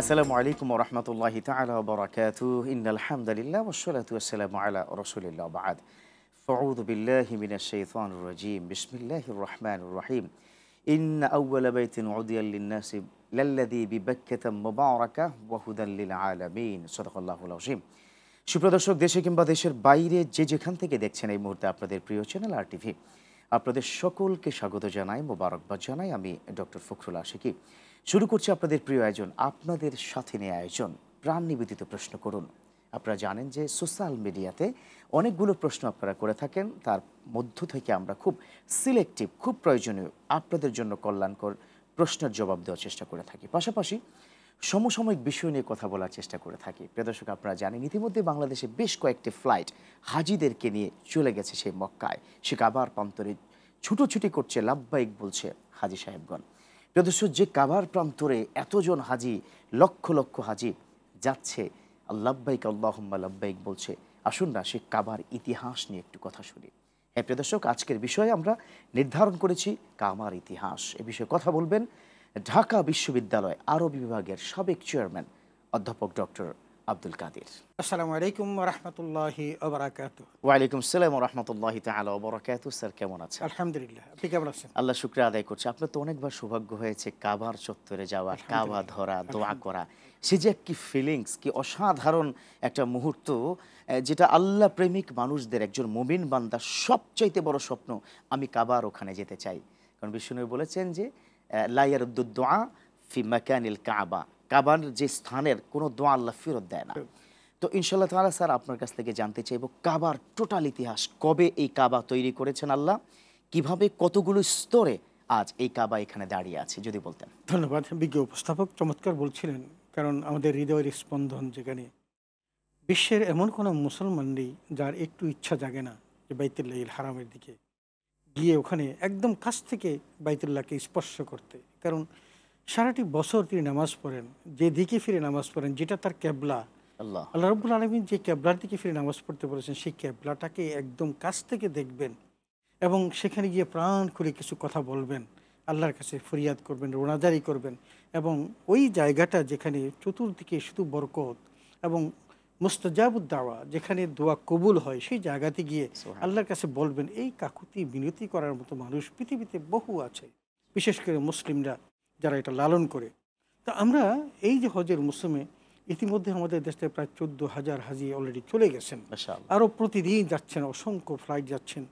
আসসালামু আলাইকুম ওয়া রাহমাতুল্লাহি তাআলা ওয়া বারাকাতুহু ইন্নাল হামদালিল্লাহ ওয়াস সালাতু ওয়াস সালামু আলা রাসূলিল্লাহ বা'দ ফাউযু বিল্লাহি মিনাশ শাইতানির রাজীম বিসমিল্লাহির রাহমানির রাহিম ইন্না আউওয়ালা বাইতিন উদিয়া লিন-নাসি লাল্লাযী বিবাক্কাতা মুবারাকা ওয়া হুদাল লিল আলামিন সাদাকাল্লাহুল আযীম। সুপ্রিয় দর্শক, দেশে কিংবা দেশের বাইরে যে যেখান থেকে দেখছেন এই মুহূর্তে আপনাদের প্রিয় চ্যানেল RTV, আপনাদের সকলকে স্বাগত জানাই, মোবারকবাদ জানাই। আমি ডক্টর ফখরুল আশিকি। শুরু করছি আপনাদের প্রিয় আয়োজন, আপনাদের সাথে নিয়ে আয়োজন প্রাণ নিবেদিত প্রশ্ন করুন। আপনারা জানেন যে সোশ্যাল মিডিয়াতে অনেকগুলো প্রশ্ন আপনারা করে থাকেন, তার মধ্য থেকে আমরা খুব সিলেক্টিভ, খুব প্রয়োজনীয়, আপনাদের জন্য কল্যাণকর প্রশ্নের জবাব দেওয়ার চেষ্টা করে থাকি। পাশাপাশি সমসাময়িক বিষয় নিয়ে কথা বলার চেষ্টা করে থাকি। প্রিয় দর্শক, আপনারা জানেন ইতিমধ্যে বাংলাদেশে বেশ কয়েকটি ফ্লাইট হাজিদেরকে নিয়ে চলে গেছে সেই মক্কায়। সে কাবার প্রান্তরে ছুটোছুটি করছে, লাব্বাইক বলছে হাজি সাহেবগণ। প্রিয় দর্শক, যে কাবার প্রান্তরে এতজন হাজি, লক্ষ লক্ষ হাজি যাচ্ছে, লাব্বাইক আল্লাহুম্মা লাব্বাইক বলছে, আসুন না সে কাবার ইতিহাস নিয়ে একটু কথা শুনি। হ্যাঁ প্রিয় দর্শক, আজকের বিষয়ে আমরা নির্ধারণ করেছি কাবার ইতিহাস। এ বিষয়ে কথা বলবেন ঢাকা বিশ্ববিদ্যালয় আরবি বিভাগের সাবেক চেয়ারম্যান অধ্যাপক ডক্টর আব্দুল কাদের। আসসালামু আলাইকুম ওয়া রাহমাতুল্লাহি ওয়া বারাকাতুহু। ওয়ালাইকুম আসসালাম ওয়া রাহমাতুল্লাহি তাআলা ওয়া বারাকাতুহু। স্যার কেমন আছেন? আলহামদুলিল্লাহ, আপনি কেমন আছেন? আল্লাহ শুকরিয়া আদায় করছি। আপনার তো অনেকবার সৌভাগ্য হয়েছে কাবার চত্বরে যাওয়া, কাবা ধরা, দোয়া করা। সে যে কি ফিলিংস, কি অসাধারণ একটা মুহূর্ত, যেটা আল্লাহ প্রেমিক মানুষদের, একজন মুমিন বান্দার সবচাইতে বড় স্বপ্ন, আমি কাবার ওখানে যেতে চাই। কারণ বিষ্ণু বলেছেন যে লা ইয়ারুদ্দুদ দুআ ফি মাকানিল কাবা, কাবার যে স্থানের কোনো দোয়া আল্লাহ ফেরত দেয় না। তো ইনশাআল্লাহ তাআলা স্যার আপনার কাছ থেকে জানতে চাইবো কাবার টোটাল ইতিহাস, কবে এই কাবা তৈরি করেছেন আল্লাহ, কিভাবে কতগুলো স্তরে আজ এই কাবা এখানে দাঁড়িয়ে আছে, যদি বলতেন। ধন্যবাদ। বিজ্ঞ উপস্থাপক চমৎকার বলছিলেন, কারণ আমাদের হৃদয়ের স্পন্দন যেখানে, বিশ্বের এমন কোনো মুসলমান নেই যার একটু ইচ্ছা জাগে না যে বাইতুল্লাহিল হারামের দিকে গিয়ে ওখানে একদম কাছ থেকে বাইতুল্লাহকে স্পর্শ করতে। কারণ সারাটি বছর তিনি নামাজ পড়েন, যে দিকে ফিরে নামাজ পড়েন, যেটা তার কেবলা। আল্লাহ আল্লাহ রাব্বুল আলামিন যে কেবলার দিকে ফিরে নামাজ পড়তে বলেছেন, সেই কেবলাটাকে একদম কাছ থেকে দেখবেন এবং সেখানে গিয়ে প্রাণ খুলে কিছু কথা বলবেন, আল্লাহর কাছে ফরিয়াদ করবেন, রোনাজারি করবেন। এবং ওই জায়গাটা যেখানে চতুর্দিকে শুধু বরকত এবং মুস্তাজাবুদ দাওয়া, যেখানে দোয়া কবুল হয়, সেই জায়গাতে গিয়ে আল্লাহর কাছে বলবেন। এই কাকুতি বিনতি করার মতো মানুষ পৃথিবীতে বহু আছে, বিশেষ করে মুসলিমরা যারা এটা লালন করে। তো আমরা এই যে হজের মৌসুমে ইতিমধ্যে আমাদের দেশে প্রায় 14,000 হাজি অলরেডি চলে গেছেন, মাশাআল্লাহ। আরও প্রতিদিন যাচ্ছেন, অসংখ্য ফ্লাইট যাচ্ছেন।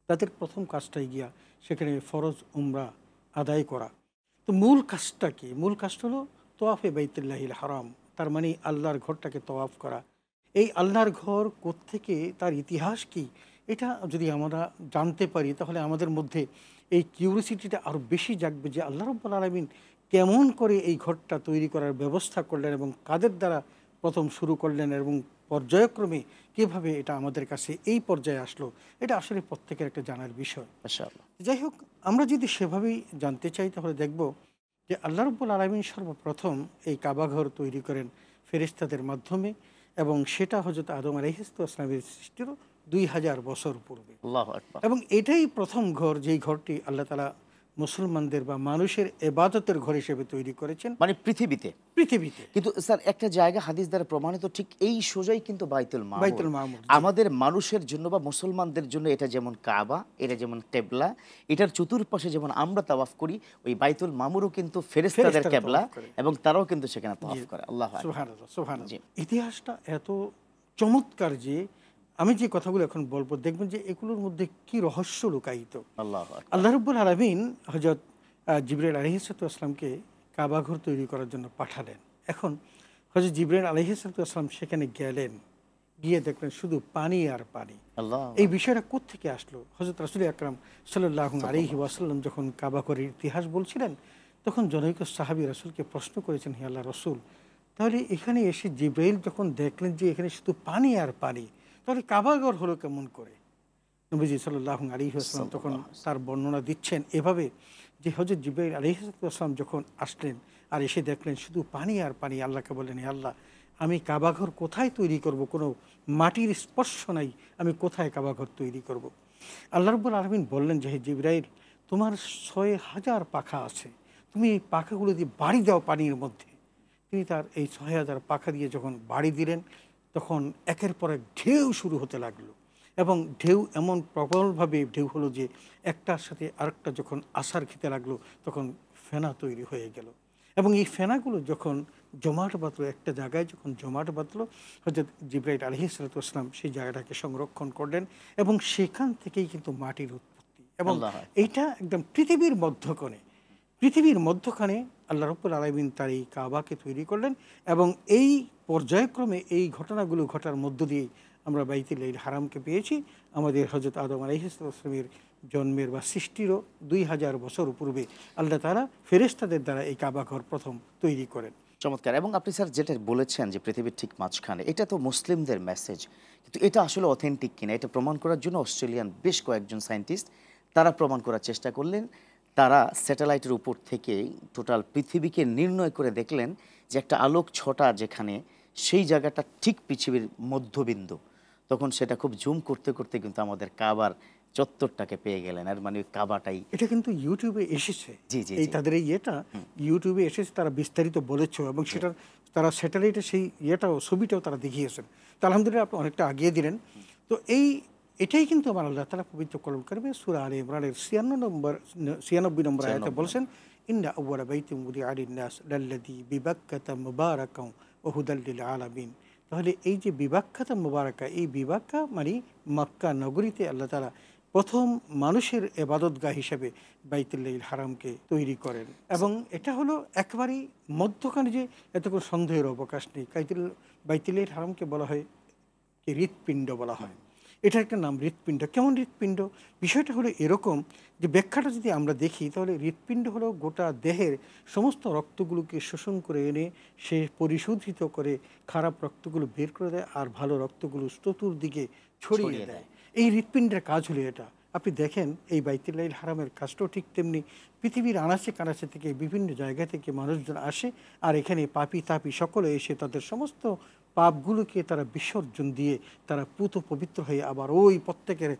তাদের প্রথম কাজটাই গিয়া সেখানে ফরজ উমরা আদায় করা। তো মূল কাজটা কি? মূল কাজটা হলো তোয়াফে বাইতুল্লাহিল হারাম, তার মানে আল্লাহর ঘরটাকে তোয়াফ করা। এই আল্লাহর ঘর কোত্থেকে, তার ইতিহাস কি, এটা যদি আমরা জানতে পারি তাহলে আমাদের মধ্যে এই কিউরিসিটিটা আরও বেশি জাগবে যে আল্লাহ রাব্বুল আলামিন কেমন করে এই ঘরটা তৈরি করার ব্যবস্থা করলেন এবং কাদের দ্বারা প্রথম শুরু করলেন এবং পর্যায়ক্রমে কীভাবে এটা আমাদের কাছে এই পর্যায়ে আসলো। এটা আসলে প্রত্যেকের একটা জানার বিষয়। মাশাআল্লাহ। যাই হোক, আমরা যদি সেভাবেই জানতে চাই তাহলে দেখব যে আল্লাহ রাব্বুল আলামিন সর্বপ্রথম এই কাবাঘর তৈরি করেন ফেরেশতাদের মাধ্যমে, এবং সেটা হযরত আদম আলাইহিস সালামের সৃষ্টিরও 2000 বছর পূর্বে। আল্লাহু আকবার। এবং এটাই প্রথম ঘর, যেই ঘরটি আল্লাহ তাআলা মুসলমানদের বা মানুষের ইবাদতের ঘর হিসেবে তৈরি করেছেন মানে পৃথিবীতে। পৃথিবীতে। কিন্তু স্যার একটা জায়গা হাদিস দ্বারা প্রমাণিত, ঠিক এই সোজাই কিন্তু বাইতুল মামুর। বাইতুল মামুর, আমাদের মানুষের জন্য বা মুসলমানদের জন্য এটা যেমন কাবা, এটা যেমন কেবলা, এটার চতুর্পাশে যেমন আমরা তাওয়াফ করি, ওই বাইতুল মামুরও কিন্তু ফেরেশতাদের কেবলা এবং তারাও কিন্তু সেখানে তাওয়াফ করে। আল্লাহু আকবার। সুবহানাল্লাহ, সুবহানাল্লাহ। জি। ইতিহাসটা এত চমৎকার যে আমি যে কথাগুলো এখন বলবো, দেখবেন যে এগুলোর মধ্যে কি রহস্য লুকায়িত। আল্লাহু আকবার। আল্লাহ রাব্বুল আলামিন হযরত জিবরাইল আলাইহিস সালামকে কাবাঘর তৈরি করার জন্য পাঠালেন। এখন হযরত জিবরাইল আলাইহিস সালাম সেখানে গেলেন, গিয়ে দেখলেন শুধু পানি আর পানি। আল্লাহ। এই বিষয়টা কোত্থেকে আসলো? হযরত রাসূল আকরাম সাল্লাল্লাহু আলাইহি ওয়াসাল্লাম যখন কাবাঘরের ইতিহাস বলছিলেন, তখন জনৈক সাহাবী রাসূলকে প্রশ্ন করেছেন, হে আল্লাহর রাসূল, তাহলে এখানে এসে জিবরাইল যখন দেখলেন যে এখানে শুধু পানি আর পানি, তাহলে কাবাঘর হলো কেমন করে? নবীজি সাল্লাল্লাহু আলাইহি ওয়াসাল্লাম তখন তার বর্ণনা দিচ্ছেন এভাবে যে হযরত জিবরাইল আলাইহিস সালাম যখন আসলেন আর এসে দেখলেন শুধু পানি আর পানি, আল্লাহকে বললেন, হে আল্লাহ, আমি কাবাঘর কোথায় তৈরি করব? কোনো মাটির স্পর্শ নাই, আমি কোথায় কাবাঘর তৈরি করব? আল্লাহ রাব্বুল আলামিন বললেন যে, হে জিবরাইল, তোমার 6000 পাখা আছে, তুমি এই পাখাগুলো দিয়ে বাড়ি দাও পানির মধ্যে, তিনি তার এই ৬,০০০ পাখা দিয়ে যখন বাড়ি দিলেন, তখন একের পর এক ঢেউ শুরু হতে লাগলো। এবং ঢেউ এমন প্রবলভাবে ঢেউ হলো যে একটার সাথে আরেকটা যখন আছাড় খেতে লাগলো, তখন ফেনা তৈরি হয়ে গেল। এবং এই ফেনাগুলো যখন জমাট বাঁধলো, একটা জায়গায় যখন জমাট বাঁধলো, হযরত জিবরাইল আলাইহিস সালাতু ওয়াস সালাম সেই জায়গাটাকে সংরক্ষণ করলেন, এবং সেখান থেকেই কিন্তু মাটির উৎপত্তি। এবং আল্লাহ। এইটা একদম পৃথিবীর মধ্যখানে আল্লাহ রাব্বুল আলামিন তার এই কাবাকে তৈরি করলেন। এবং এই পর্যায়ক্রমে এই ঘটনাগুলো ঘটার মধ্য দিয়েই আমরা বাইতুল হারামকে পেয়েছি। আমাদের হযরত আদম আলাইহিস সালামের জন্মের বা সৃষ্টিরও ২,০০০ বছর পূর্বে আল্লাহ তাআলা ফেরেশতাদের দ্বারা এই কাবা ঘর প্রথম তৈরি করেন। চমৎকার। এবং আপনি স্যার যেটা বলেছেন যে পৃথিবীর ঠিক মাঝখানে, এটা তো মুসলিমদের মেসেজ, কিন্তু এটা আসলে অথেন্টিক কিনা এটা প্রমাণ করার জন্য অস্ট্রেলিয়ান বেশ কয়েকজন সায়েন্টিস্ট তারা প্রমাণ করার চেষ্টা করলেন। তারা স্যাটেলাইটের উপর থেকে টোটাল পৃথিবীকে নির্ণয় করে দেখলেন যে একটা আলোক ছটা যেখানে, সেই জায়গাটা ঠিক পৃথিবীর মধ্যবিন্দু। তখন সেটা খুব জুম করতে করতে কিন্তু আমাদের কাবার চত্বরটাকে পেয়ে গেলেন। আর মানে ওই কাবাটাই। এটা কিন্তু ইউটিউবে এসেছে। জি জি এই জি। তাদের এই ইয়েটা ইউটিউবে এসেছে, তারা বিস্তারিত বলেছে, এবং সেটার তারা স্যাটেলাইটের সেই ইয়েটাও, ছবিটাও তারা দেখিয়েছেন। তো আলহামদুলিল্লাহ, আপনি অনেকটা আগিয়ে দিলেন। তো এটাই কিন্তু আমার আল্লাহ তাআলা পবিত্র কোরআন কারিমে সূরা আলে ইমরানের ৯৬ নম্বর আয়াতে বলছেন, ইন্না আউয়ালা বাইতিন উযিআ লিন-নাস লাল্লাযী বিবাক্কাতা মুবারাকান ওয়া হুদাল লিল আলামিন। তাহলে এই যে বিবাক্কাতা মুবারাকা, এই বিবাক্কা মানে মক্কা নগরীতে আল্লাহ তাআলা প্রথম মানুষের এবাদতগাহ হিসেবে বাইতুল হারামকে তৈরি করেন। এবং এটা হলো একেবারেই মধ্যখানে, যে এত কোনো সন্দেহের অবকাশ নেই। বাইতুল হারামকে বলা হয় কি হৃৎপিণ্ড বলা হয়। এটার একটা নাম হৃৎপিণ্ড। কেমন হৃৎপিণ্ড? বিষয়টা হলো এরকম যে ব্যাখ্যাটা যদি আমরা দেখি, তাহলে হৃৎপিণ্ড হলো গোটা দেহের সমস্ত রক্তগুলোকে শোষণ করে এনে সে পরিশোধিত করে খারাপ রক্তগুলো বের করে দেয়, আর ভালো রক্তগুলো চতুর্দিকে ছড়িয়ে দেয়। এই হৃৎপিণ্ডের কাজ হলো এটা। আপনি দেখেন এই বাইতুল হারামের কাজটাও ঠিক তেমনি। পৃথিবীর আনাচে কানাচে থেকে বিভিন্ন জায়গা থেকে মানুষজন আসে, আর এখানে পাপী তাপী সকলে এসে তাদের সমস্ত পাপগুলোকে তারা বিসর্জন দিয়ে তারা পুত পবিত্র হয়ে আবার ওই প্রত্যেকের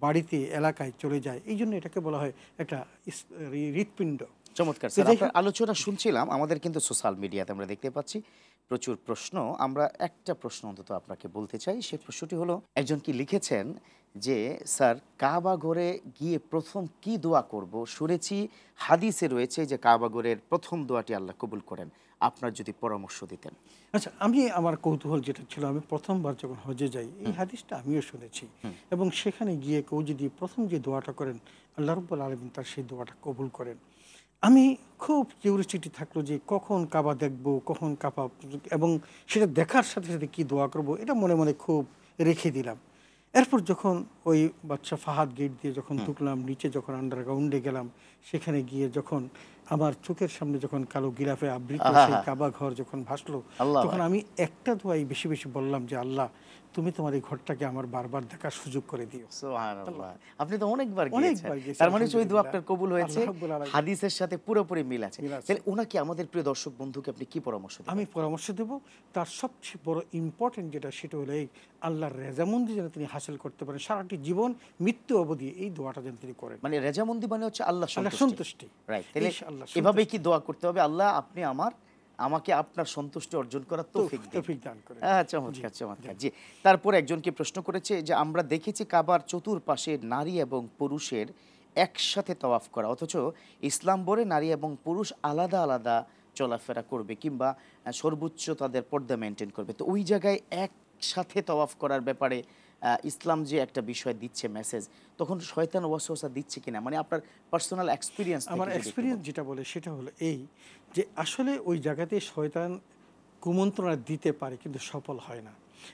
বাড়িতে এলাকায় চলে যায়। এই জন্য এটাকে বলা হয় একটা হৃৎপিণ্ড। চমৎকার স্যার, আপনার আলোচনা শুনছিলাম। আমাদের কিন্তু সোশ্যাল মিডিয়াতে আমরা দেখতে পাচ্ছি প্রচুর প্রশ্ন। আমরা একটা প্রশ্ন অন্তত আপনাকে বলতে চাই। সেই প্রশ্নটি হলো, একজন কি লিখেছেন যে স্যার, কাবা ঘরে গিয়ে প্রথম কি দোয়া করব? শুনেছি হাদিসে রয়েছে যে কাবা ঘরের প্রথম দোয়াটি আল্লাহ কবুল করেন। আপনার যদি পরামর্শ দিতেন। আচ্ছা, আমার কৌতূহল যেটা ছিল, আমি প্রথমবার যখন হজে যাই, এই হাদিসটা আমিও শুনেছি। এবং সেখানে গিয়ে কেউ যদি প্রথম যে দোয়াটা করেন, আল্লাহ রাব্বুল আলামিন তার সেই দোয়াটা কবুল করেন। আমি খুব কিউরিওসিটি থাকলো যে কখন কাবা দেখব, কখন কাবা, এবং সেটা দেখার সাথে সাথে কী দোয়া করব, এটা মনে মনে খুব রেখে দিলাম। এরপর যখন ওই বাদশা ফাহাদ গেট দিয়ে যখন ঢুকলাম, নিচে যখন আন্ডারগ্রাউন্ডে গেলাম, সেখানে গিয়ে যখন আমার চোখের সামনে যখন কালো গিলাফে আবৃত সেই কাবা ঘর যখন ভাসলো, তখন আমি একটা দোয়াই বেশি বেশি বললাম যে আল্লাহ, তুমি তোমার এই ঘরটাকে আমার বারবার দেখার সুযোগ করে দিও। সুবহানাল্লাহ। আপনি তো অনেকবার গিয়েছেন। গেছি, তার মানে ওই দোয়া আলহামদুলিল্লাহ। আপনার কবুল হয়েছে, আল্লাহ রাব্বুল আলামিন হাদিসের সাথে পুরোপুরি মিল আছে। মিল আছে। তাহলে ওনাকে, আমাদের প্রিয় দর্শক বন্ধুকে আপনি কি পরামর্শ দেবেন? আমি পরামর্শ দেব, তার সবচেয়ে বড় ইম্পর্টেন্ট যেটা, সেটা হলো এই আল্লাহর রেজামন্দি যেন তিনি হাসিল করতে পারেন সারাটি জীবন, মৃত্যু অবধি এই দোয়াটা যেন তিনি করেন। মানে রেজামন্দি মানে হচ্ছে আল্লাহ আল্লাহ সন্তুষ্টি। সন্তুষ্টি। রাইট। তাহলে আল্লাহ এভাবে কি দোয়া করতে হবে, আল্লাহ আপনি আমাকে আপনার সন্তুষ্টি অর্জন করার তৌফিক দিন। তৌফিক দান করেন। চমৎকার চমৎকার। জি। তারপরে একজনকে প্রশ্ন করেছে যে আমরা দেখেছি কাবার চতুর্পাশে নারী এবং পুরুষের একসাথে তওয়াফ করা, অথচ ইসলাম বলে নারী এবং পুরুষ আলাদা আলাদা চলাফেরা করবে, কিংবা সর্বোচ্চ তাদের পর্দা মেনটেন করবে। তো ওই জায়গায় একসাথে তওয়াফ করার ব্যাপারে ইসলাম যে একটা বিষয় দিচ্ছে মেসেজ, তখন শয়তান ওয়াসওয়াসা দিচ্ছে কিনা, মানে আপনার পার্সোনাল এক্সপিরিয়েন্স। আমার এক্সপিরিয়েন্স যেটা বলে সেটা হলো এই, যে আসলে ওই জায়গাতে শয়তান কুমন্ত্রণা দিতে পারে, কিন্তু সফল হয় না।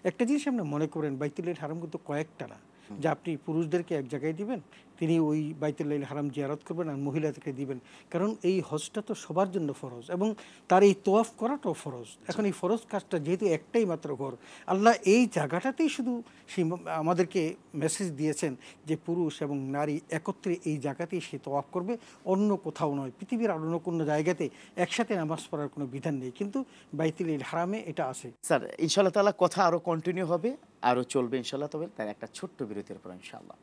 একটা জিনিস আপনি মনে করেন, বাইতুল হারাম কিন্তু কয়েকটা না, যে আপনি পুরুষদেরকে এক জায়গায় দিবেন, তিনি ওই বাইতুল হারাম জিয়ারত করবেন, আর মহিলাদেরকে দিবেন। কারণ এই হজটা তো সবার জন্য ফরজ, এবং তার এই তোয়াফ করাটাও ফরজ। এখন এই ফরজ কাজটা যেহেতু একটাই মাত্র ঘর, আল্লাহ এই জায়গাটাতেই শুধু সেই আমাদেরকে মেসেজ দিয়েছেন যে পুরুষ এবং নারী একত্রে এই জায়গাতেই সে তোয়াফ করবে, অন্য কোথাও নয়। পৃথিবীর অন্য কোনো জায়গাতে একসাথে নামাজ পড়ার কোনো বিধান নেই, কিন্তু বাইতুল হারামে এটা আছে। স্যার, ইনশাআল্লাহ তাআলা কথা আরও কন্টিনিউ হবে, আরও চলবে ইনশাআল্লাহ। তবে তার একটা ছোট্ট বিরতির পর ইনশাআল্লাহ।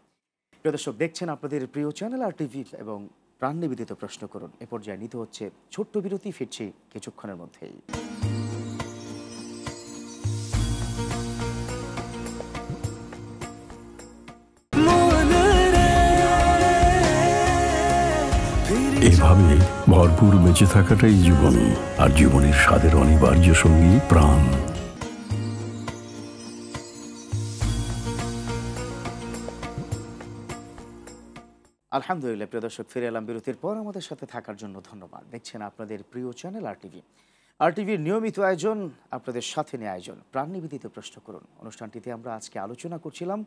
প্রিয় দর্শক, দেখছেন আপনাদের প্রিয় চ্যানেল আর টিভি এবং প্রাণ নিবেদিত প্রশ্ন করুন। এ পর্যায়ে নিতে হচ্ছে ছোট্ট বিরতি, ফিরছি কিছুক্ষণের মধ্যেই। এভাবে ভরপুর বেঁচে থাকাটাই জীবন, আর জীবনের স্বাদের অনিবার্য সঙ্গী প্রাণ। আলহামদুলিল্লাহ, প্রিয় দর্শক, ফিরে এলাম বিরতির পর। আমাদের সাথে থাকার জন্য ধন্যবাদ। দেখছেন আপনাদের প্রিয় চ্যানেল আর টিভির নিয়মিত আয়োজন, আপনাদের সাথে নিয়ে আয়োজন প্রাণ নিবেদিত প্রশ্ন করুন। অনুষ্ঠানটিতে আমরা আজকে আলোচনা করছিলাম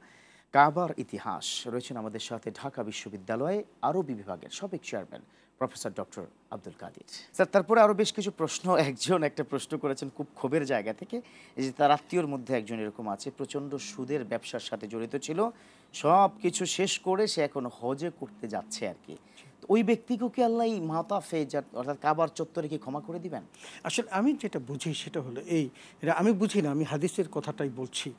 কাবার ইতিহাস। রয়েছেন আমাদের সাথে ঢাকা বিশ্ববিদ্যালয়ে আরবি বিভাগের সাবেক chairman professor doctor Abdul Kadir sir. তারপরে আরও বেশ কিছু প্রশ্ন, একটা প্রশ্ন করেছেন খুব ক্ষোভের জায়গা থেকে, এই যে তার আত্মীয়র মধ্যে একজন এরকম আছে, প্রচণ্ড সুদের ব্যবসার সাথে জড়িত ছিল, সব কিছু শেষ করে সে এখন হজে করতে যাচ্ছে আর কি। ওই ব্যক্তিকেও কি আল্লাহ মাতাফে, অর্থাৎ কাবার চত্বরে কি ক্ষমা করে দিবেন? আসলে আমি যেটা বুঝি সেটা হলো এটা আমি বুঝি না, আমি হাদিসের কথাটাই বলছি।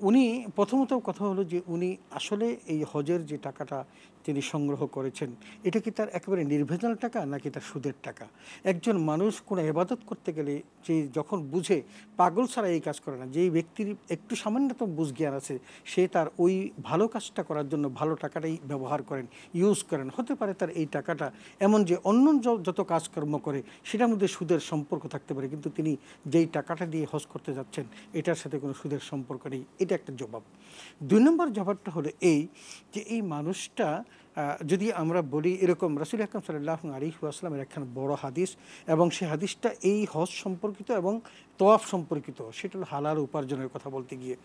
উনি প্রথমত কথা হলো যে উনি আসলে এই হজের যে টাকাটা তিনি সংগ্রহ করেছেন, এটা কি তার একেবারে নির্ভেজাল টাকা নাকি তার সুদের টাকা? একজন মানুষ কোনো ইবাদত করতে গেলে যে যখন বুঝে, পাগল ছাড়া এই কাজ করে না, যেই ব্যক্তির একটু সামান্যতম বুঝ জ্ঞান আছে, সে তার ওই ভালো কাজটা করার জন্য ভালো টাকাটাই ব্যবহার করেন, ইউজ করেন। হতে পারে তার এই টাকাটা এমন যে অন্য যত কাজকর্ম করে সেটার মধ্যে সুদের সম্পর্ক থাকতে পারে, কিন্তু তিনি যেই টাকাটা দিয়ে হজ করতে যাচ্ছেন এটার সাথে কোনো সুদের সম্পর্ক নেই। এটা একটা জবাব। 2 নম্বর জবাবটা হলো যে এই মানুষটা যদি আমরা বলি এরকম, রাসূল আকরাম সাল্লাল্লাহু আলাইহি ওয়াসাল্লামের একখান বড় হাদিস, এবং সেই হাদিসটা এই হজ সম্পর্কিত এবং তওয়াফ সম্পর্কিত, সেটা হলো হালাল উপার্জনের কথা বলতে গিয়ে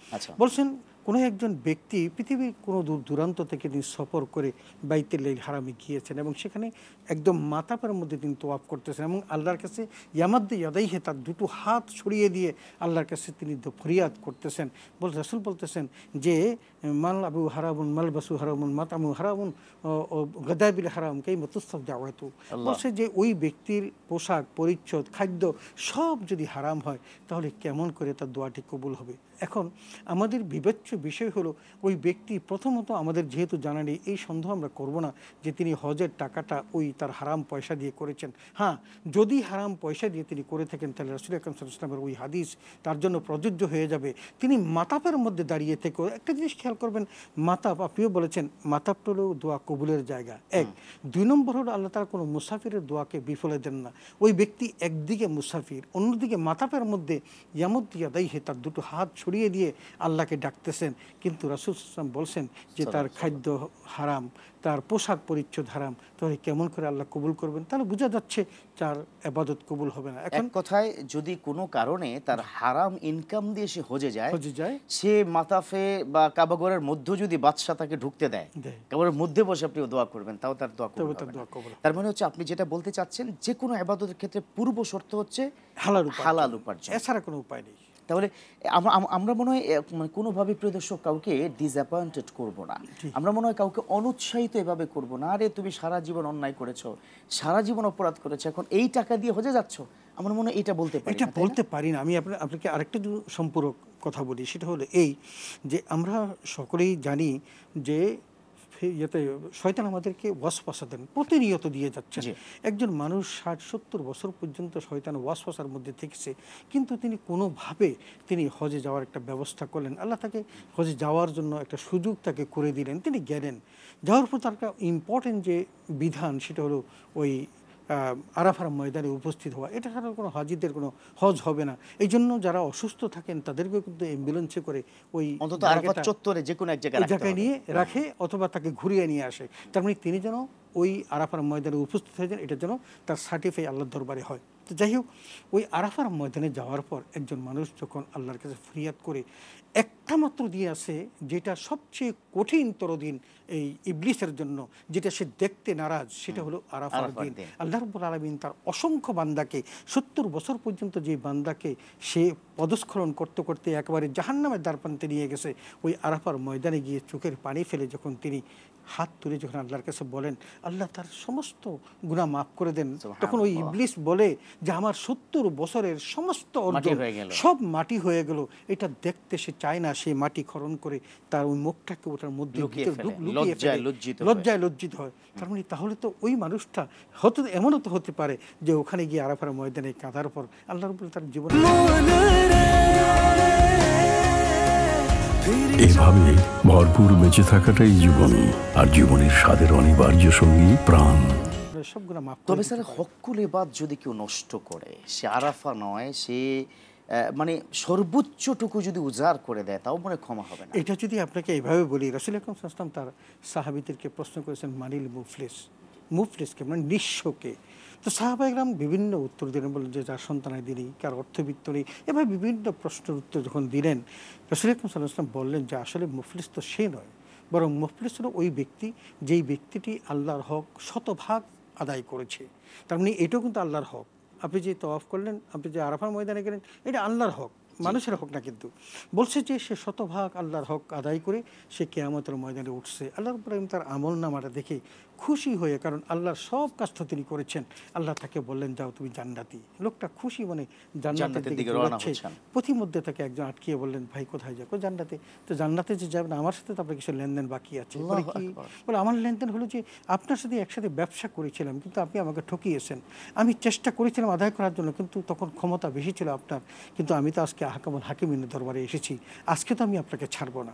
বলছেন, কোনো একজন ব্যক্তি পৃথিবীর কোনো দূর দূরান্ত থেকে তিনি সফর করে বাইতুল হারামে গিয়েছেন এবং সেখানে একদম মাথাপের মধ্যে তিনি তওয়াফ করতেছেন এবং আল্লাহর কাছে ইয়ামাদ্দে ইয়াদাইহি, তার দুটো হাত ছড়িয়ে দিয়ে আল্লাহর কাছে তিনি ফরিয়াদ করতেছেন। রাসূল বলতেছেন যে মাল আবু হারামুন মালবাসু হারামুন মাতামু হারামুন ও গাদাবিল হারাম কাই মতুস্তাব দাওয়াতু। বলছে যে ওই ব্যক্তির পোশাক পরিচ্ছদ খাদ্য সব যদি হারাম হয় তাহলে কেমন করে তার দোয়াটি কবুল হবে? এখন আমাদের বিবেচ্য বিষয় হলো ওই ব্যক্তি, প্রথমত আমাদের যেহেতু জানা নেই, এই সন্দেহ আমরা করব না যে তিনি হজের টাকাটা ওই তার হারাম পয়সা দিয়ে করেছেন। হ্যাঁ, যদি হারাম পয়সা দিয়ে তিনি করে থাকেন তাহলে রাসূল আকরাম সাল্লাল্লাহু আলাইহি ওয়াসাল্লামের ওই হাদিস তার জন্য প্রযোজ্য হয়ে যাবে। তিনি মাতাপের মধ্যে দাঁড়িয়ে থেকে, একটা জিনিস খেয়াল করবেন, মাতাপ, আপনিও বলেছেন মাতাপটা হলো দোয়া কবুলের জায়গা, 1। 2 নম্বর হলো আল্লাহ তাআলা কোনো মুসাফিরের দোয়াকে বিফলে দেন না। ওই ব্যক্তি একদিকে মুসাফির, অন্যদিকে মাতাপের মধ্যে ইয়ামুদ্দে ইয়াদাইহি, তার দুটো হাত ছড়িয়ে দিয়ে আল্লাহকে ডাকতেছেন, কিন্তু রাসূল সাল্লাল্লাহু আলাইহি ওয়াসাল্লাম বলছেন যে তার খাদ্য হারাম, তার পোশাক পরিচ্ছদ হারাম, তাহলে কেমন করে আল্লাহ কবুল করবেন? তাহলে বোঝা যাচ্ছে তার ইবাদত কবুল হবে না। এক কথায়, যদি কোনো কারণে তার হারাম ইনকাম দিয়ে সে হজে যায়, সে মাতাফে বা কাবাগরের মধ্যে যদি বাদশা তাকে ঢুকতে দেয়, কাবাগরের মধ্যে বসে আপনি দোয়া করবেন, তাও তার দোয়া কবুল হবে না। তার মানে হচ্ছে আপনি যেটা বলতে চাচ্ছেন, যে কোনো ইবাদতের ক্ষেত্রে পূর্ব শর্ত হচ্ছে হালাল উপার্জন, এছাড়া কোনো উপায় নেই। তাহলে আমরা মনে হয় মানে কোনোভাবে প্রিয় দর্শক কাউকে ডিসঅ্যাপয়েন্টেড করব না, আমরা মনে হয় কাউকে অনুৎসাহিত এভাবে করব না। আরে তুমি সারা জীবন অন্যায় করেছো, সারা জীবন অপরাধ করেছো, এখন এই টাকা দিয়ে হজে যাচ্ছ, আমার মনে হয় এটা বলতে পারি না। আমি আপনাকে আরেকটা সম্পূরক কথা বলি, সেটা হলো যে আমরা সকলেই জানি যে শয়তান আমাদেরকে ওয়াসওয়াসা দেন, প্রতিনিয়ত দিয়ে যাচ্ছেন। একজন মানুষ 60-70 বছর পর্যন্ত শয়তান ওয়াসওয়াসার মধ্যে থেকেছে, কিন্তু তিনি কোনোভাবে তিনি হজে যাওয়ার একটা ব্যবস্থা করলেন, আল্লাহ তাকে হজে যাওয়ার জন্য একটা সুযোগ তাকে করে দিলেন, তিনি গেলেন। যাওয়ার পর তার একটা ইম্পর্টেন্ট যে বিধান, সেটা হলো ওই আরাফার ময়দানে উপস্থিত হওয়া। এটা ছাড়া কোনো হাজিদের কোনো হজ হবে না। এই জন্য যারা অসুস্থ থাকেন তাদেরকেও কিন্তু অ্যাম্বুলেন্সে করে ওই চত্বরে যে কোনো এক জায়গায় নিয়ে রাখে অথবা তাকে ঘুরিয়ে নিয়ে আসে। তার মানে তিনি যেন ওই আরাফার ময়দানে উপস্থিত হয়ে যান, এটা যেন তার সার্টিফাই আল্লাহর দরবারে হয়। তো যাই হোক, ওই আরাফার ময়দানে যাওয়ার পর একজন মানুষ যখন আল্লাহর কাছে ফরিয়াদ করে, একটা মাত্র দিয়ে আসে যেটা সবচেয়ে কঠিনতর দিন এই ইবলিসের জন্য, যেটা সে দেখতে নারাজ, সেটা হলো আরাফার দিন। আল্লাহ রাব্বুল আলামিন তার অসংখ্য বান্দাকে, 70 বছর পর্যন্ত যে বান্দাকে সে পদস্খলন করতে করতে একেবারে জাহান্নামের দ্বারপ্রান্তে নিয়ে গেছে, ওই আরাফার ময়দানে গিয়ে চোখের পানি ফেলে যখন তিনি হাত তুলে যখন আল্লাহর কাছে বলেন, আল্লাহ তার সমস্ত গুনাহ মাফ করে দেন, তখন ওই ইবলিস বলে যে আমার 70 বছরের সমস্ত মাটি অর্জন হয়ে গেল। সব মাটি হয়ে গেল, এটা দেখতে সে চায় না। সে মাটি খনন করে তার ওই মুখটাকে ওটার মধ্যে লুকিয়ে ভিতরে ফেলে, লুকিয়ে লজ্জায় ফেলে, লজ্জিত হয়ে। লজ্জায় লজ্জিত হয়। তার মানে তাহলে তো ওই মানুষটা হয়তো এমনও তো হতে পারে যে ওখানে গিয়ে আরাফার ময়দানে কাঁদার পর আল্লাহর উপরে তার জীবন এভাবে ভরপুর বেঁচে থাকাটাই জীবন, আর জীবনের স্বাদের অনিবার্য সঙ্গী প্রাণ। সবগুলো মাফ করে তবে দিতে স্যার পারে। হকুল ইবাদ যদি কেউ নষ্ট করে, সে আরাফা নয়, সে মানে সর্বোচ্চটুকু যদি উজাড় করে দেয়, তাও মনে ক্ষমা হবে না। এটা যদি আপনাকে এইভাবে বলি, রাসূল আকরাম সাল্লাল্লাহু আলাইহি ওয়াসাল্লাম তার সাহাবীদেরকে প্রশ্ন করেছেন মানিল মুফলিস, মুফলিসকে মানে নিঃস্বকে। তো সাহাবায়ে-কেরাম বিভিন্ন উত্তর দিলেন, বললেন যে যার সন্তানাদি নেই, কার অর্থবিত্ত নেই, এভাবে বিভিন্ন প্রশ্নের উত্তর যখন দিলেন, রাসূল আকরাম সাল্লাল্লাহু আলাইহি ওয়াসাল্লাম বললেন যে আসলে মুফলিস তো সে নয়, বরং মুফলিস হলো ওই ব্যক্তি যেই ব্যক্তিটি আল্লাহর হক শতভাগ আদায় করেছে। তার মানে এটাও কিন্তু আল্লাহর হক। আপনি যে তওয়াফ করলেন, আপনি যে আরাফার ময়দানে গেলেন, এটা আল্লাহর হক, মানুষের হক না। কিন্তু বলছে যে সে শতভাগ আল্লাহর হক আদায় করে সে কিয়ামতের ময়দানে উঠছে। আল্লাহ রাব্বুল আলামিন তার আমলনামাটা দেখে খুশি হয়ে, কারণ আল্লাহর সব কাজ তো তিনি করেছেন, আল্লাহ তাকে বললেন যাও তুমি জান্নাতি। লোকটা খুশি মানে জান্নাতের দিকে রওনা দৌড়াচ্ছে। হচ্ছেন। পথিমধ্যে তাকে একজন আটকিয়ে বললেন, ভাই কোথায় যাবো? জান্নাতে। তো জান্নাতে যে যাবেন, আমার সাথে তো আপনার কিছু লেনদেন বাকি আছে। বলে আল্লাহু কি? আকবার। বলে আমার লেনদেন হলো যে আপনার সাথে একসাথে ব্যবসা করেছিলাম, কিন্তু আপনি আমাকে ঠকিয়েছেন। আমি চেষ্টা করেছিলাম আদায় করার জন্য, কিন্তু তখন ক্ষমতা বেশি ছিল আপনার, কিন্তু আমি তো আজকে হাকামুল হাকিমিনের দরবারে এসেছি, আজকে তো আমি আপনাকে ছাড়বো না।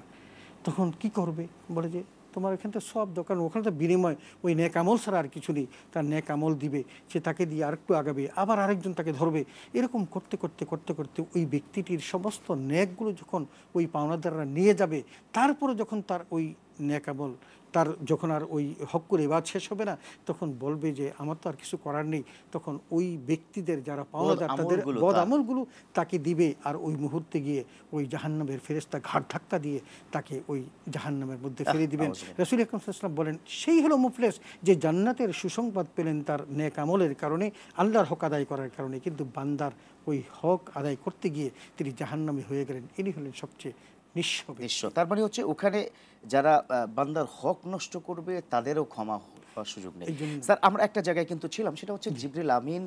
তখন কি করবে? বলে যে তোমার এখানে তো সব দোকান, ওখানে তো বিনিময় ওই নেক আমল ছাড়া আর কিছু নেই। তার নেক আমল দিবে, সে তাকে দিয়ে আরেকটু আগাবে, আবার আরেকজন তাকে ধরবে। এরকম করতে করতে করতে করতে ওই ব্যক্তিটির সমস্ত নেকগুলো যখন ওই পাওনাদাররা নিয়ে যাবে, তারপরে যখন তার ওই নেক আমল, তার যখন আর ওই হকুল ইবাদ শেষ হবে না, তখন বলবে যে আমার তো আর কিছু করার নেই। তখন ওই ব্যক্তিদের যারা পাওনাদার, তাদের বদ আমলগুলো তাকে দিবে, আর ওই মুহূর্তে গিয়ে ওই জাহান্নামের ফেরেশতা ঘাট ধাক্কা দিয়ে তাকে ওই জাহান্নামের মধ্যে ফেলে দিবেন। রাসূল আকরাম সাল্লাল্লাহু আলাইহি ওয়াসাল্লাম বলেন সেই হলো মুফলিস, যে জান্নাতের সুসংবাদ পেলেন তার নেক আমলের কারণে, আল্লাহর হক আদায় করার কারণে, কিন্তু বান্দার ওই হক আদায় করতে গিয়ে তিনি জাহান্নামী হয়ে গেলেন। ইনি হলেন সবচেয়ে নিঃস্ব। তার মানে হচ্ছে ওখানে যারা বান্দার হক নষ্ট করবে তাদেরও ক্ষমা হওয়ার সুযোগ নেই। স্যার আমরা একটা জায়গায় কিন্তু ছিলাম, সেটা হচ্ছে জিবরিল আমিন,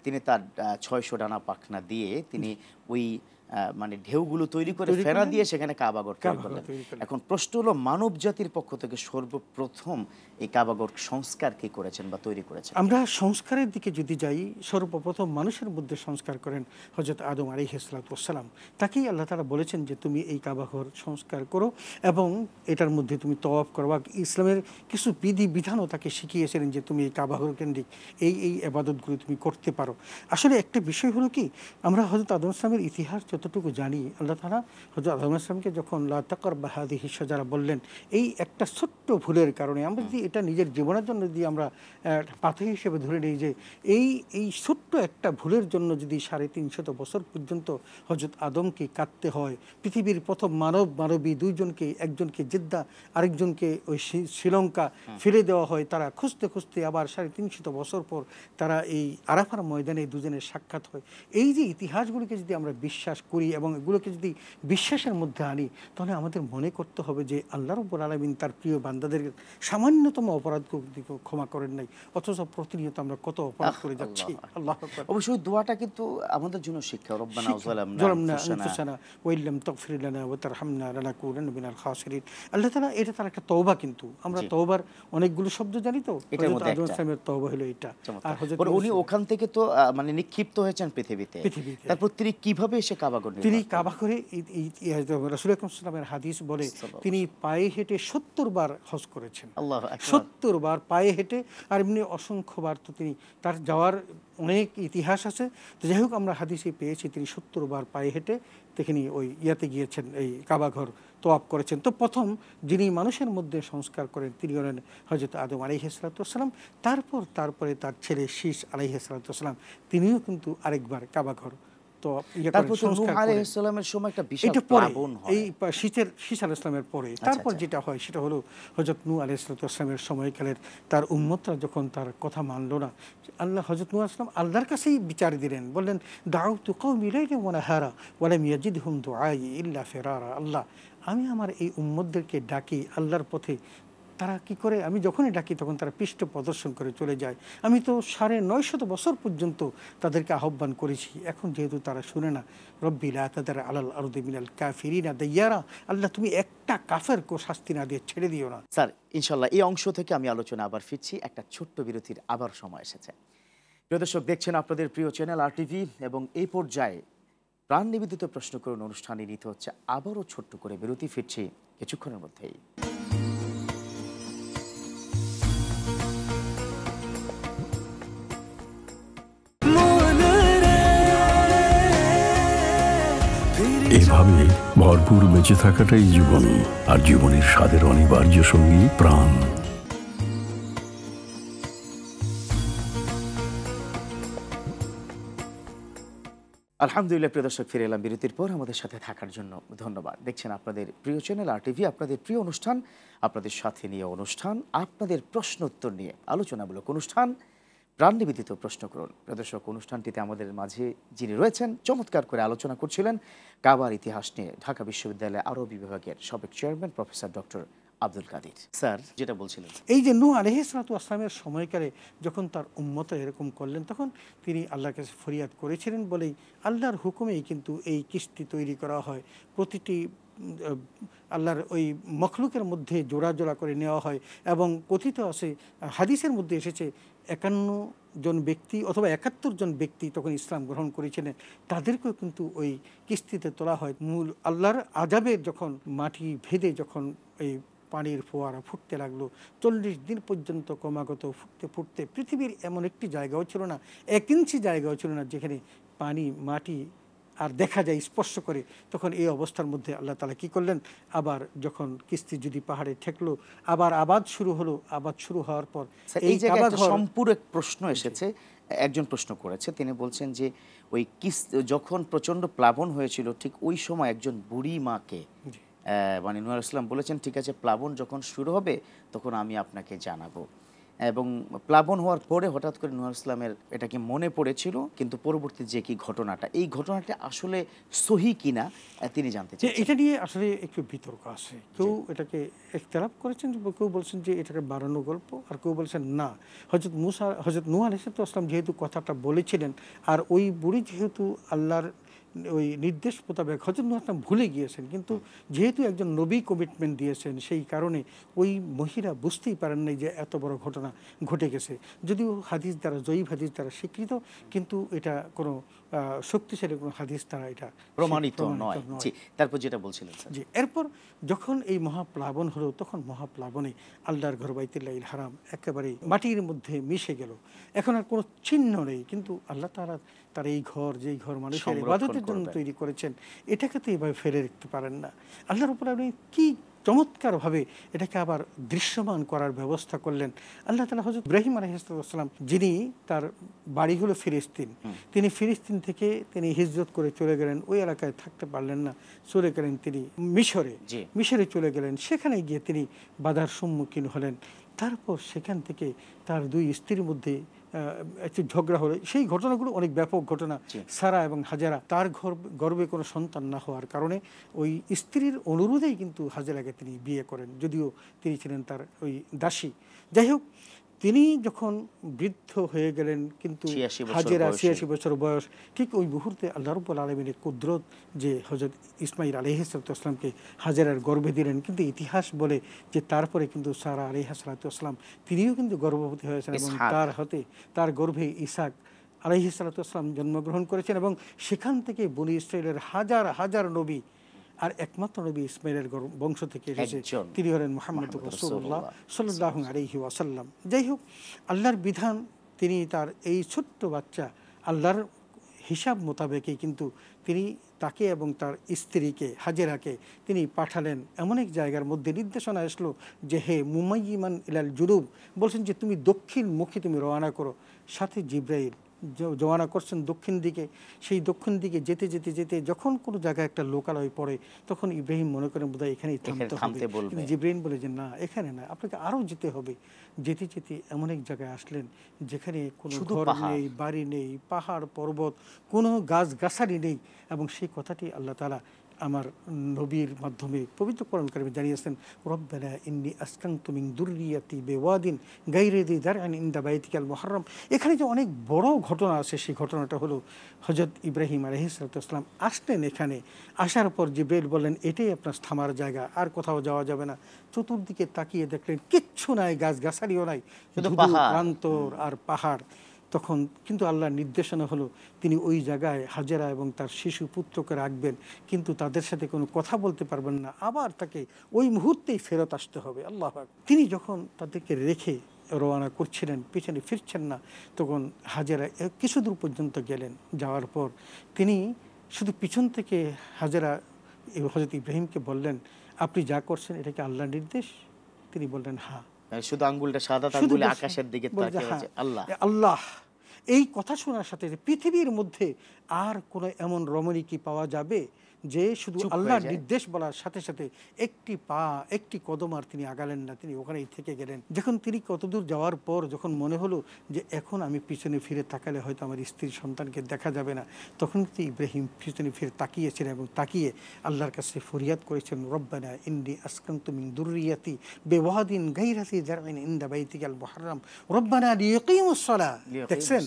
তিনি তার 600 ডানা পাখনা দিয়ে তিনি ওই মানে ঢেউগুলো তৈরি করে ফেরা দিয়ে সেখানে কাবাগর তৈরি করলেন। এখন প্রশ্ন হলো, মানব জাতির পক্ষ থেকে সর্বপ্রথম এই কাবাগর সংস্কার কে করেছেন বা তৈরি করেছেন? আমরা সংস্কারের দিকে যদি যাই, সর্বপ্রথম মানুষের মধ্যে সংস্কার করেন হযরত আদম আলাইহিস সালাতু ওয়াস সালাম। তাকেই আল্লাহ তাআলা বলেছেন যে তুমি এই কাবাঘর সংস্কার করো এবং এটার মধ্যে তুমি তওয়াফ করবা। ইসলামের কিছু বিধি বিধানও তাকে শিখিয়েছিলেন যে তুমি এই কাবাঘর কেন্দ্রিক এই এই ইবাদতগুলো তুমি করতে পারো। আসলে একটা বিষয় হলো কি, আমরা হযরত আদম ইসলামের ইতিহাস যতটুকু জানি, আল্লাহ তাআলা হযরত আদম ইসলামকে যখন লা তাকরাবা হাযিহি শাজারা বললেন, এই একটা ছোট্ট ভুলের কারণে, আমরা যদি এটা নিজের জীবনের জন্য যদি আমরা পাথর হিসেবে ধরে নিই যে এই ছোট্ট একটা ভুলের জন্য যদি 350 বছর পর্যন্ত হযরত আদমকে কাটতে হয়, পৃথিবীর প্রথম মানবী দুইজনকে, একজনকে জেদ্দা আরেকজনকে ওই শ্রীলঙ্কা ফেলে দেওয়া হয়, তারা খুঁজতে খুঁজতে আবার 350 বছর পর তারা এই আরাফার ময়দানে দুজনের সাক্ষাৎ হয়। এই যে ইতিহাসগুলিকে যদি আমরা বিশ্বাস করি এবং এগুলোকে যদি বিশ্বাসের মধ্যে আনি, তাহলে আমাদের মনে করতে হবে যে আল্লাহ রাব্বুল আলামিন তার প্রিয় বান্দাদের সামান্যতম অপরাধগুলো ক্ষমা করেন নাই, অথচ প্রতিনিয়ত আমরা কত অপরাধ করে যাচ্ছি। আল্লাহু আকবার। অবশ্যই দোয়াটা কিন্তু আমাদের জন্য শিক্ষা। রব্বানা যালামনা আনফুসানা ওয়া ইল্লাম তাগফির লানা ওয়া তারহামনা লানাকুনান্না মিনাল খাসিরিন। আল্লাহ তাআলা, এটা তার একটা তওবা। কিন্তু আমরা তওবার অনেকগুলো শব্দ জানি, তো হযরত আদম ইসলামের তওবা হলো এটা। আর হযরত উনি ওখান থেকে তো মানে নিক্ষিপ্ত হয়েছেন পৃথিবীতে, তারপর তিনি কিভাবে এসে কাবাগর নির্মাণ? তিনি কাবাগরে রাসূল আকরাম সাল্লাল্লাহু হাদিস বলে তিনি পায়ে হেঁটে 70 বার হজ করেছেন। আল্লাহু আকবার। 70 বার পায়ে হেঁটে, আর এমনি অসংখ্যবার তো তিনি তার যাওয়ার অনেক ইতিহাস আছে। তো যাই হোক, আমরা হাদিসে পেয়েছি তিনি 70 বার পায়ে হেঁটে তিনি ওই ইয়াতে গিয়েছেন, এই কাবাঘর তওয়াফ করেছেন। তো প্রথম যিনি মানুষের মধ্যে সংস্কার করেন তিনি হলেন হযরত আদম আলাইহিস সালাতু ওয়াস সালাম। তারপরে তার ছেলে শীস আলাইহিস সালাতু ওয়াস সালাম, তিনিও কিন্তু আরেকবার কাবাঘর তারপর যেটা হয় সেটা হলো হযরত নূহ আলাইহিস সালামের সময়কালের তার উম্মতরা যখন তার কথা মানলো না, আল্লাহ হযরত নূহ আলাইহিস সালাম আল্লাহর কাছেই বিচার দিলেন, বললেন দাউতু কওমি লাইলান ওয়া নাহারা ওয়া লাম ইয়াজিদহুম দুআই ইল্লা ফিরারা। আল্লাহ, আমি আমার এই উম্মতদেরকে ডাকি আল্লাহর পথে, তারা কি করে, আমি যখনই ডাকি তখন তারা পৃষ্ঠ প্রদর্শন করে চলে যায়। আমি তো 950 বছর পর্যন্ত তাদেরকে আহ্বান করেছি, এখন যেহেতু তারা শুনে না, রব্বি লা তাদার আলাল আরদি মিনাল কাফিরিনা দাইয়ারা, আল্লাহ তুমি একটা কাফেরকে শাস্তি না দিয়ে ছেড়ে দিও না। স্যার ইনশাল্লাহ এই অংশ থেকে আমি আলোচনা আবার ফিরছি, একটা ছোট্ট বিরতির আবার সময় এসেছে। প্রিয় দর্শক, দেখছেন আপনাদের প্রিয় চ্যানেল RTV এবং এই পর্যায়ে প্রাণ নিবেদিত প্রশ্ন করুন অনুষ্ঠানে নিতে হচ্ছে আবারও ছোট্ট করে বিরতি, ফিরছি কিছুক্ষণের মধ্যেই। এভাবে ভরপুর বেঁচে থাকাটাই জীবন, আর জীবনের স্বাদের অনিবার্য সঙ্গী প্রাণ। আলহামদুলিল্লাহ প্রিয় দর্শক, ফিরে এলাম বিরতির পর। আমাদের সাথে থাকার জন্য ধন্যবাদ। দেখছেন আপনাদের প্রিয় চ্যানেল RTV, আপনাদের প্রিয় অনুষ্ঠান, আপনাদের সাথে নিয়ে অনুষ্ঠান, আপনাদের প্রশ্ন উত্তর নিয়ে আলোচনামূলক অনুষ্ঠান প্রাণ নিবেদিত প্রশ্ন করুন। প্রিয় দর্শক, অনুষ্ঠানটিতে আমাদের মাঝে যিনি রয়েছেন চমৎকার করে আলোচনা করছিলেন কাবার ইতিহাস নিয়ে ঢাকা বিশ্ববিদ্যালয়ের আরবি বিভাগের সাবেক chairman professor doctor Abdul Kadir. Sir যেটা বলছিলেন, এই যে নূহ আলাইহিস সালাতু ওয়াস সালামের সময়কালে যখন তার উম্মতরা এরকম করলেন, তখন তিনি আল্লাহর কাছে ফরিয়াদ করেছিলেন বলেই আল্লাহর হুকুমেই কিন্তু এই কিস্তি তৈরি করা হয়। প্রতিটি আল্লাহর ওই মখলুকের মধ্যে জোড়া জোড়া করে নেওয়া হয়, এবং কথিত আছে, হাদিসের মধ্যে এসেছে 51 জন ব্যক্তি অথবা 71 জন ব্যক্তি তখন ইসলাম গ্রহণ করেছিলেন, তাদেরকেও কিন্তু ওই কিস্তিতে তোলা হয়। মূল আল্লাহর আযাবের যখন মাটি ভেদে যখন এই পানির ফোয়ারা ফুটতে লাগলো, 40 দিন পর্যন্ত ক্রমাগত ফুটতে ফুটতে পৃথিবীর এমন একটি জায়গাও ছিল না, 1 ইঞ্চি জায়গাও ছিল না যেখানে পানি মাটি আর দেখা যায় স্পর্শ করে। তখন এই অবস্থার মধ্যে আল্লাহ তাআলা কি করলেন, আবার যখন কিস্তি যদি পাহাড়ে ঠেকলো, আবার আবাদ শুরু হলো। আবাদ শুরু হওয়ার পর এই জায়গায় একটা সম্পূরক প্রশ্ন এসেছে, একজন প্রশ্ন করেছে, তিনি বলছেন যে ওই যখন প্রচন্ড প্লাবন হয়েছিল ঠিক ওই সময় একজন বুড়ি মাকে মানে নূহ আলাইহিস সালাম বলেছেন, ঠিক আছে প্লাবন যখন শুরু হবে তখন আমি আপনাকে জানাবো। এবং প্লাবন হওয়ার পরে হঠাৎ করে নূহ আলাইহিস সালামের এটাকে মনে পড়েছিল, কিন্তু পরবর্তী যে কি ঘটনাটা, এই ঘটনাটা আসলে সহি কিনা তিনি জানতে চান। এটা নিয়ে আসলে একটু বিতর্ক আছে। কেউ এটাকে ইখতিলাফ করেছেন, কেউ বলছেন যে এটাকে বানানো গল্প, আর কেউ বলছেন না, হযরত নূহ আলাইহিস সালাম যেহেতু কথাটা বলেছিলেন, আর ওই বুড়ি যেহেতু আল্লাহর ওই নির্দেশ মোতাবেক হযরত নূহ আলাইহিস ভুলে গিয়েছেন, কিন্তু যেহেতু একজন নবী কমিটমেন্ট দিয়েছেন, সেই কারণে ওই মহিলা বুঝতেই পারেন নাই যে এত বড় ঘটনা ঘটে গেছে। যদিও হাদিস দ্বারা, জয়ীফ হাদিস দ্বারা স্বীকৃত, কিন্তু এটা কোনো শক্তিশালী কোনো হাদিস দ্বারা এটা প্রমাণিত নয়। জি, তারপর যেটা বলছিলেন স্যার। জি, এরপর যখন এই মহাপ্লাবন হলো, তখন মহাপ্লাবনে আল্লাহর ঘর বাইতুল্লাহিল হারাম একেবারে মাটির মধ্যে মিশে গেল। এখন আর কোনো চিহ্ন নেই, কিন্তু আল্লাহ তাআলা তার এই ঘর, যেই ঘর মানুষের ইবাদতের জন্য তৈরি করেছেন, এটাকে তো এইভাবে ফেলে রাখতে পারেন না। আল্লাহ রাব্বুল আলামিন কি চমৎকারভাবে এটাকে আবার দৃশ্যমান করার ব্যবস্থা করলেন। আল্লাহ তাআলা হযরত ইব্রাহিম আলাইহিস সালাম, যিনি তার বাড়ি হলো ফিলিস্তিন, তিনি ফিলিস্তিন থেকে তিনি হিজরত করে চলে গেলেন, ওই এলাকায় থাকতে পারলেন না, চলে গেলেন তিনি মিশরে চলে গেলেন। সেখানে গিয়ে তিনি বাধার সম্মুখীন হলেন। তারপর সেখান থেকে তার 2 স্ত্রীর মধ্যে একটু ঝগড়া হলো। সেই ঘটনাগুলো অনেক ব্যাপক ঘটনা। সারা এবং হাজেরা, তার গর্ভে কোনো সন্তান না হওয়ার কারণে ওই স্ত্রীর অনুরোধেই কিন্তু হাজেরাকে তিনি বিয়ে করেন, যদিও তিনি ছিলেন তার ওই দাসী। যাই হোক, তিনি যখন বৃদ্ধ হয়ে গেলেন, কিন্তু হাজেরা 86 বছর বয়স, ঠিক ওই মুহূর্তে আল্লাহ রাব্বুল আলামিনের কুদরত যে হযরত ইসমাঈল আলাইহিস সালামকে হাজেরার গর্ভে দিলেন। কিন্তু ইতিহাস বলে যে তারপরে কিন্তু সারা আলাইহিস সালাম তিনিও কিন্তু গর্ভবতী হয়েছেন, এবং তার গর্ভে ইসাক আলাইহিস সালাম জন্মগ্রহণ করেছেন, এবং সেখান থেকে বনী ইসরাইলের হাজার হাজার নবী, আর একমাত্র নবী ইসমাইলের বংশ থেকে এসেছে, তিনি হলেন মুহাম্মদ রাসূলুল্লাহ সাল্লাল্লাহু আলাইহি ওয়াসাল্লাম। যাই হোক, আল্লাহর বিধান, তিনি তার এই ছোট্ট বাচ্চা আল্লাহর হিসাব মোতাবেকই কিন্তু তিনি তাকে এবং তার স্ত্রীকে হাজেরাকে তিনি পাঠালেন এমন এক জায়গার মধ্যে। নির্দেশনা আসলো যে হে মুমাইয়িমান ইলাল জুনুব, বলছেন যে তুমি দক্ষিণমুখী তুমি রওনা করো। সাথে জিবরাইল রওনা করছেন দক্ষিণ দিকে। সেই দক্ষিণ দিকে যেতে যেতে যেতে যখন কোনো জায়গায় একটা লোকালয় পড়ে, তখন ইব্রাহিম মনে করেন বোধহয় এখানেই থামতে হবে। জিবরাইল বলে যে না, এখানে না, আপনাকে আরও যেতে হবে। যেতে যেতে এমন এক জায়গায় আসলেন যেখানে কোনো ঘর নেই, বাড়ি নেই, পাহাড় পর্বত, কোনো গাছ গাছালি নেই। এবং সেই কথাটি আল্লাহ তাআলা আমার নবীর মাধ্যমে পবিত্র কোরআন কারিমে জানিয়েছেন, রব্বানা ইন্নী আসকানতু মিন যুররিয়াতি বিওয়াদিন গায়রি যি যারইন ইনদা বাইতিকাল মুহাররম। এখানে যে অনেক বড় ঘটনা আছে, সেই ঘটনাটা হলো হযরত ইব্রাহিম আলাইহিস সালাম আসলেন এখানে, আসার পর জিবরাইল বললেন এটাই আপনার থামার জায়গা, আর কোথাও যাওয়া যাবে না। চতুর্দিকে তাকিয়ে দেখলেন কিচ্ছু নাই, গাছগাছালিও নাই, শুধু শুধু পাহাড়। প্রান্তর আর পাহাড়। তখন কিন্তু আল্লাহর নির্দেশনা হলো তিনি ওই জায়গায় হাজেরা এবং তার শিশু পুত্রকে রাখবেন, কিন্তু তাদের সাথে কোনো কথা বলতে পারবেন না, আবার তাকে ওই মুহূর্তেই ফেরত আসতে হবে। আল্লাহ আকবার। তিনি যখন তাদেরকে রেখে রওনা করছিলেন, পিছনে ফিরছেন না, তখন হাজেরা কিছু দূর পর্যন্ত গেলেন। যাওয়ার পর তিনি শুধু পিছন থেকে হাজেরা হযরত ইব্রাহিমকে বললেন, আপনি যা করছেন এটা কি আল্লাহর নির্দেশ? তিনি বললেন হ্যাঁ। শুধু আঙ্গুলটা সাদা শুধু আঙ্গুলে বলছে- আকাশের দিকে বলছে, তাকিয়ে হ্যাঁ, আছে আল্লাহ। আল্লাহ। এই কথা শোনার সাথে যে পৃথিবীর মধ্যে আর কোনো এমন রমণী কি পাওয়া যাবে যে শুধু চুপ হয়ে আল্লাহর যায়। নির্দেশ বলার সাথে সাথে একটি পা একটি কদম আর তিনি আগালেন না, তিনি ওখানেই থেকে গেলেন। যখন তিনি কতদূর যাওয়ার পর যখন মনে হলো যে এখন আমি পিছনে ফিরে তাকালে হয়তো আমার স্ত্রীর সন্তানকে দেখা যাবে না, তখন তিনি ইব্রাহিম পিছনে ফিরে তাকিয়েছিলেন এবং তাকিয়ে আল্লাহর কাছে ফরিয়াদ করেছেন, রব্বানা ইন্নী আসকানতু মিন যুররিয়াতি বিওয়াদিন গায়রি যি যারইন ইনদা বাইতিকাল মুহাররম রব্বানা লিয়াকিমুস সালাহ। দেখছেন,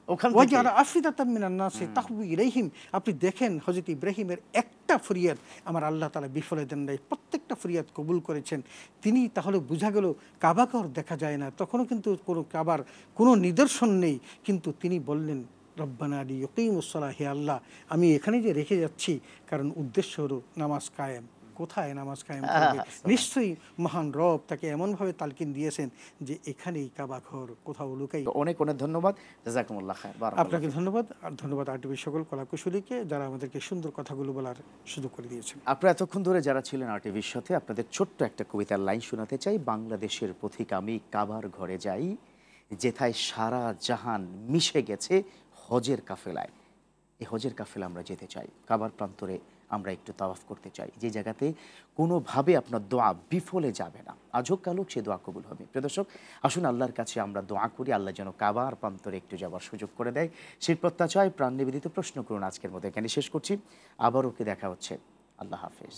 ওখান থেকে ওয়াজআল আফিদাতাম মিনান নাসি তাহবি ইলাইহিম। আপনি দেখেন হযরত ইব্রাহিমের একটা ফরিয়াদ আমার আল্লাহ তাআলা বিফলে দেন নাই, প্রত্যেকটা ফরিয়াদ কবুল করেছেন তিনি। তাহলে বোঝা গেল কাবাঘর দেখা যায় না, তখনও কিন্তু কোনো কাবার কোনো নিদর্শন নেই, কিন্তু তিনি বললেন রব্বানা লিয়াকিমুস সালাহ, হে আল্লাহ আমি এখানে যে রেখে যাচ্ছি কারণ উদ্দেশ্য হলো নামাজ কায়েম। কোথায় নামাজ কায়েম করবে? নিশ্চয়ই মহান রব তাকে এমনভাবে তালকিন দিয়েছেন যে এখানেই কাবা ঘর, কোথাও লুকাই। অনেক অনেক ধন্যবাদ, জাযাকুমুল্লাহ খায়র। আপনাকে ধন্যবাদ, আর ধন্যবাদ আরটিভির সকল কলাকুশলীকে যারা আমাদেরকে সুন্দর কথাগুলো বলার সুযোগ করে দিয়েছেন। আপনারা এতক্ষণ ধরে যারা ছিলেন আরটিভির সাথে, আপনাদের ছোট্ট একটা কবিতার লাইন শোনাতে চাই। বাংলাদেশের পথিক আমি কাবার ঘরে যাই, যেথায় সারা জাহান মিশে গেছে হজের কাফেলায়। এই হজের কাফেলা আমরা যেতে চাই, কাবার প্রান্তরে আমরা একটু তাওয়াফ করতে চাই, যে জায়গাতে কোনোভাবে আপনার দোয়া বিফলে যাবে না, আজ হোক কাল হোক সে দোয়া কবুল হবে। প্রিয় দর্শক, আসুন আল্লাহর কাছে আমরা দোয়া করি, আল্লাহ যেন কাবার প্রান্তরে একটু যাওয়ার সুযোগ করে দেয়। সেই প্রত্যাশায় প্রাণ নিবেদিত প্রশ্ন করুন আজকের মতো এখানে শেষ করছি। আবারও কি দেখা হচ্ছে। আল্লাহ হাফেজ।